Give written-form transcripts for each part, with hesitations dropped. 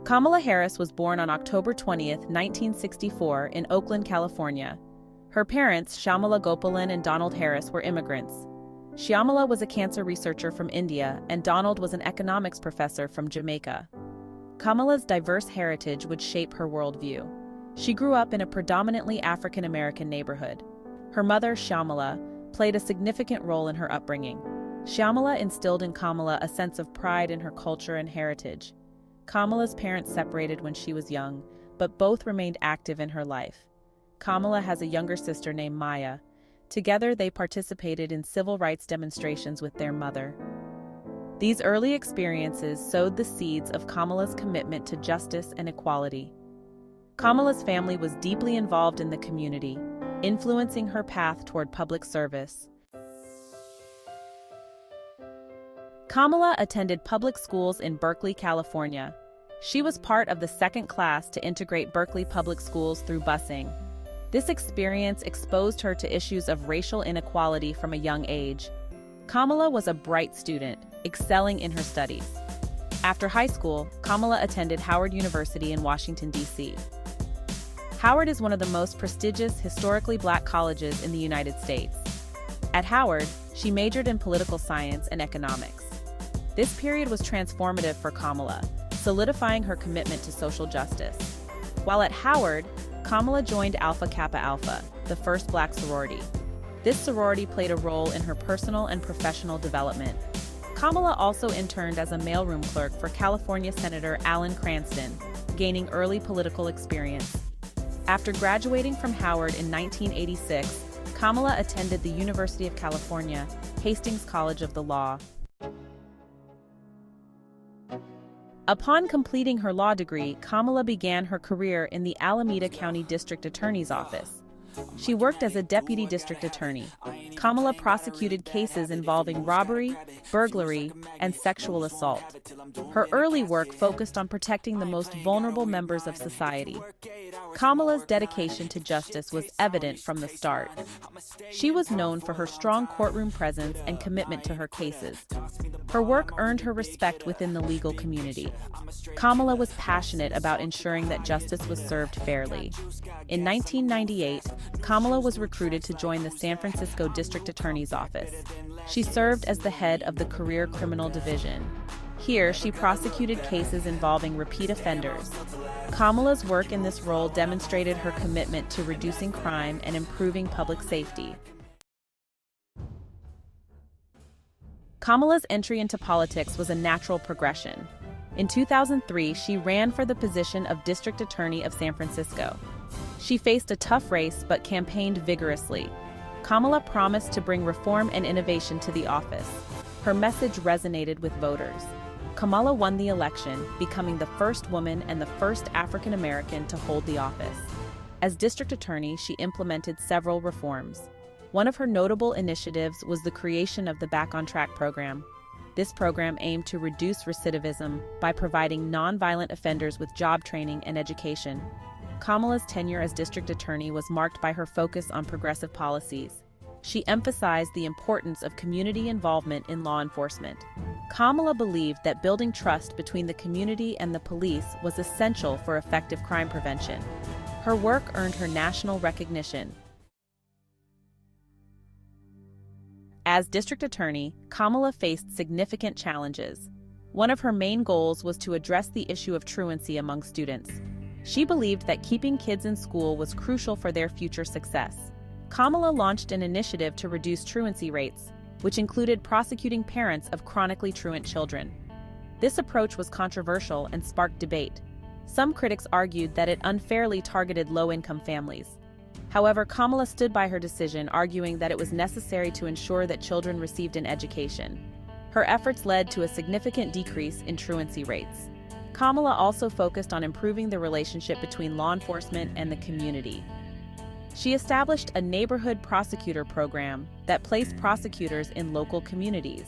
Kamala Harris was born on October 20, 1964, in Oakland, California. Her parents, Shyamala Gopalan and Donald Harris, were immigrants. Shyamala was a cancer researcher from India, and Donald was an economics professor from Jamaica. Kamala's diverse heritage would shape her worldview. She grew up in a predominantly African-American neighborhood. Her mother, Shyamala, played a significant role in her upbringing. Shyamala instilled in Kamala a sense of pride in her culture and heritage. Kamala's parents separated when she was young, but both remained active in her life. Kamala has a younger sister named Maya. Together, they participated in civil rights demonstrations with their mother. These early experiences sowed the seeds of Kamala's commitment to justice and equality. Kamala's family was deeply involved in the community, influencing her path toward public service. Kamala attended public schools in Berkeley, California. She was part of the second class to integrate Berkeley public schools through busing. This experience exposed her to issues of racial inequality from a young age. Kamala was a bright student, excelling in her studies. After high school, Kamala attended Howard University in Washington, D.C. Howard is one of the most prestigious historically Black colleges in the United States. At Howard, she majored in political science and economics. This period was transformative for Kamala, solidifying her commitment to social justice. While at Howard, Kamala joined Alpha Kappa Alpha, the first Black sorority. This sorority played a role in her personal and professional development. Kamala also interned as a mailroom clerk for California Senator Alan Cranston, gaining early political experience. After graduating from Howard in 1986, Kamala attended the University of California, Hastings College of the Law. Upon completing her law degree, Kamala began her career in the Alameda County District Attorney's Office. She worked as a deputy district attorney. Kamala prosecuted cases involving robbery, burglary, and sexual assault. Her early work focused on protecting the most vulnerable members of society. Kamala's dedication to justice was evident from the start. She was known for her strong courtroom presence and commitment to her cases. Her work earned her respect within the legal community. Kamala was passionate about ensuring that justice was served fairly. In 1998, Kamala was recruited to join the San Francisco District Attorney's Office. She served as the head of the Career Criminal Division. Here, she prosecuted cases involving repeat offenders. Kamala's work in this role demonstrated her commitment to reducing crime and improving public safety. Kamala's entry into politics was a natural progression. In 2003, she ran for the position of District Attorney of San Francisco. She faced a tough race but campaigned vigorously. Kamala promised to bring reform and innovation to the office. Her message resonated with voters. Kamala won the election, becoming the first woman and the first African American to hold the office. As district attorney, she implemented several reforms. One of her notable initiatives was the creation of the Back on Track program. This program aimed to reduce recidivism by providing nonviolent offenders with job training and education. Kamala's tenure as district attorney was marked by her focus on progressive policies. She emphasized the importance of community involvement in law enforcement. Kamala believed that building trust between the community and the police was essential for effective crime prevention. Her work earned her national recognition. As district attorney, Kamala faced significant challenges. One of her main goals was to address the issue of truancy among students. She believed that keeping kids in school was crucial for their future success. Kamala launched an initiative to reduce truancy rates, which included prosecuting parents of chronically truant children. This approach was controversial and sparked debate. Some critics argued that it unfairly targeted low-income families. However, Kamala stood by her decision, arguing that it was necessary to ensure that children received an education. Her efforts led to a significant decrease in truancy rates. Kamala also focused on improving the relationship between law enforcement and the community. She established a neighborhood prosecutor program that placed prosecutors in local communities.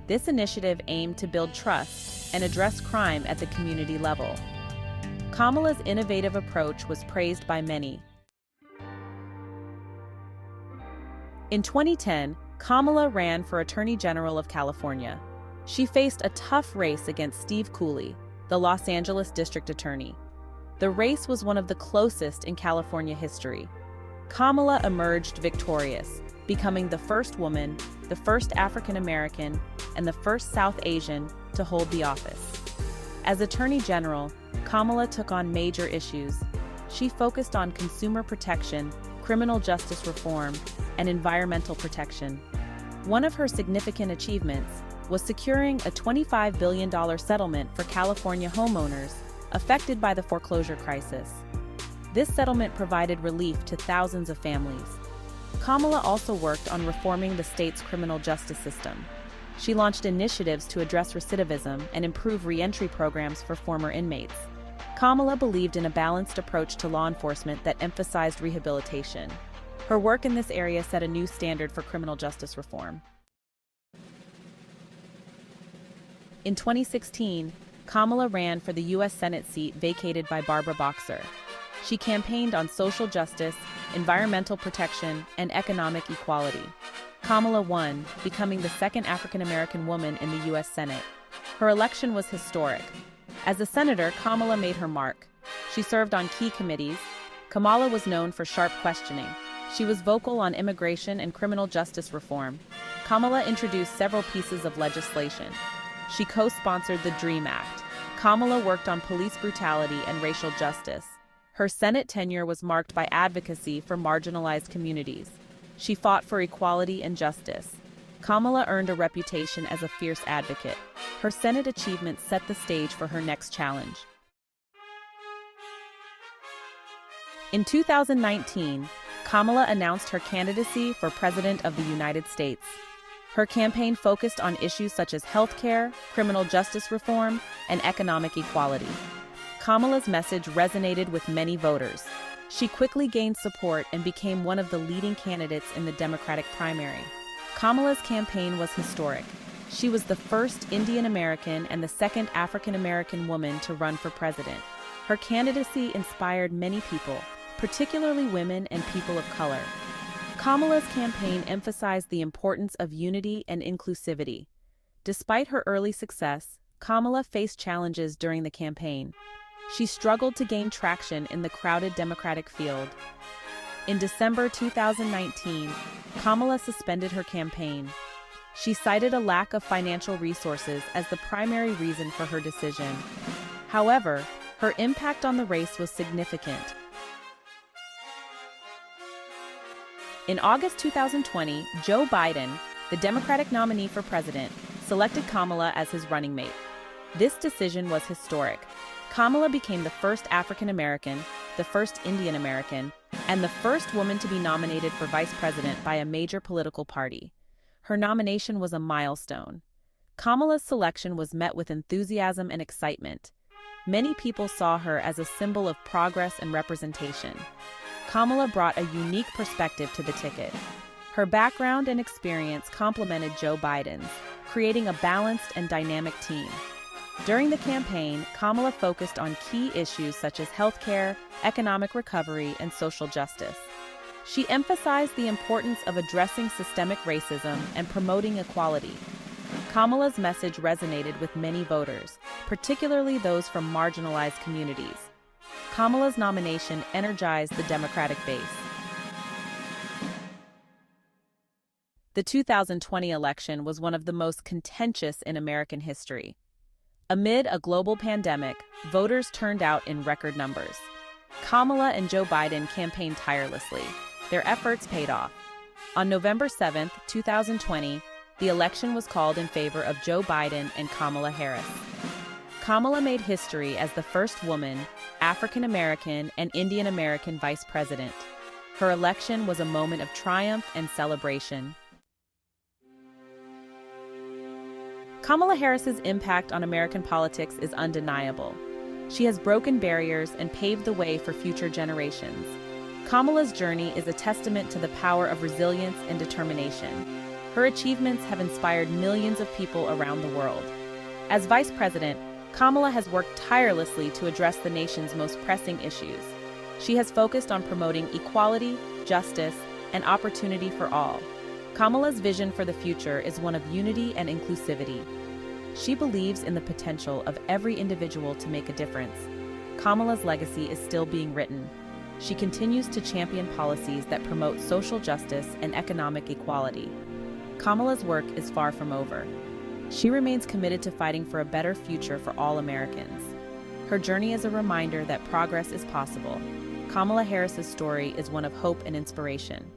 This initiative aimed to build trust and address crime at the community level. Kamala's innovative approach was praised by many. In 2010, Kamala ran for Attorney General of California. She faced a tough race against Steve Cooley, the Los Angeles District Attorney. The race was one of the closest in California history. Kamala emerged victorious, becoming the first woman, the first African American, and the first South Asian to hold the office. As Attorney General, Kamala took on major issues. She focused on consumer protection, criminal justice reform, and environmental protection. One of her significant achievements was securing a $25 billion settlement for California homeowners affected by the foreclosure crisis. This settlement provided relief to thousands of families. Kamala also worked on reforming the state's criminal justice system. She launched initiatives to address recidivism and improve re-entry programs for former inmates. Kamala believed in a balanced approach to law enforcement that emphasized rehabilitation. Her work in this area set a new standard for criminal justice reform. In 2016, Kamala ran for the U.S. Senate seat vacated by Barbara Boxer. She campaigned on social justice, environmental protection, and economic equality. Kamala won, becoming the second African-American woman in the U.S. Senate. Her election was historic. As a senator, Kamala made her mark. She served on key committees. Kamala was known for sharp questioning. She was vocal on immigration and criminal justice reform. Kamala introduced several pieces of legislation. She co-sponsored the DREAM Act. Kamala worked on police brutality and racial justice. Her Senate tenure was marked by advocacy for marginalized communities. She fought for equality and justice. Kamala earned a reputation as a fierce advocate. Her Senate achievements set the stage for her next challenge. In 2019, Kamala announced her candidacy for President of the United States. Her campaign focused on issues such as healthcare, criminal justice reform, and economic equality. Kamala's message resonated with many voters. She quickly gained support and became one of the leading candidates in the Democratic primary. Kamala's campaign was historic. She was the first Indian American and the second African American woman to run for president. Her candidacy inspired many people, particularly women and people of color. Kamala's campaign emphasized the importance of unity and inclusivity. Despite her early success, Kamala faced challenges during the campaign. She struggled to gain traction in the crowded Democratic field. In December 2019, Kamala suspended her campaign. She cited a lack of financial resources as the primary reason for her decision. However, her impact on the race was significant. In August 2020, Joe Biden, the Democratic nominee for president, selected Kamala as his running mate. This decision was historic. Kamala became the first African American, the first Indian American, and the first woman to be nominated for vice president by a major political party. Her nomination was a milestone. Kamala's selection was met with enthusiasm and excitement. Many people saw her as a symbol of progress and representation. Kamala brought a unique perspective to the ticket. Her background and experience complemented Joe Biden's, creating a balanced and dynamic team. During the campaign, Kamala focused on key issues such as healthcare, economic recovery, and social justice. She emphasized the importance of addressing systemic racism and promoting equality. Kamala's message resonated with many voters, particularly those from marginalized communities. Kamala's nomination energized the Democratic base. The 2020 election was one of the most contentious in American history. Amid a global pandemic, voters turned out in record numbers. Kamala and Joe Biden campaigned tirelessly. Their efforts paid off. On November 7, 2020, the election was called in favor of Joe Biden and Kamala Harris. Kamala made history as the first woman, African American, and Indian American vice president. Her election was a moment of triumph and celebration. Kamala Harris's impact on American politics is undeniable. She has broken barriers and paved the way for future generations. Kamala's journey is a testament to the power of resilience and determination. Her achievements have inspired millions of people around the world. As vice president, Kamala has worked tirelessly to address the nation's most pressing issues. She has focused on promoting equality, justice, and opportunity for all. Kamala's vision for the future is one of unity and inclusivity. She believes in the potential of every individual to make a difference. Kamala's legacy is still being written. She continues to champion policies that promote social justice and economic equality. Kamala's work is far from over. She remains committed to fighting for a better future for all Americans. Her journey is a reminder that progress is possible. Kamala Harris's story is one of hope and inspiration.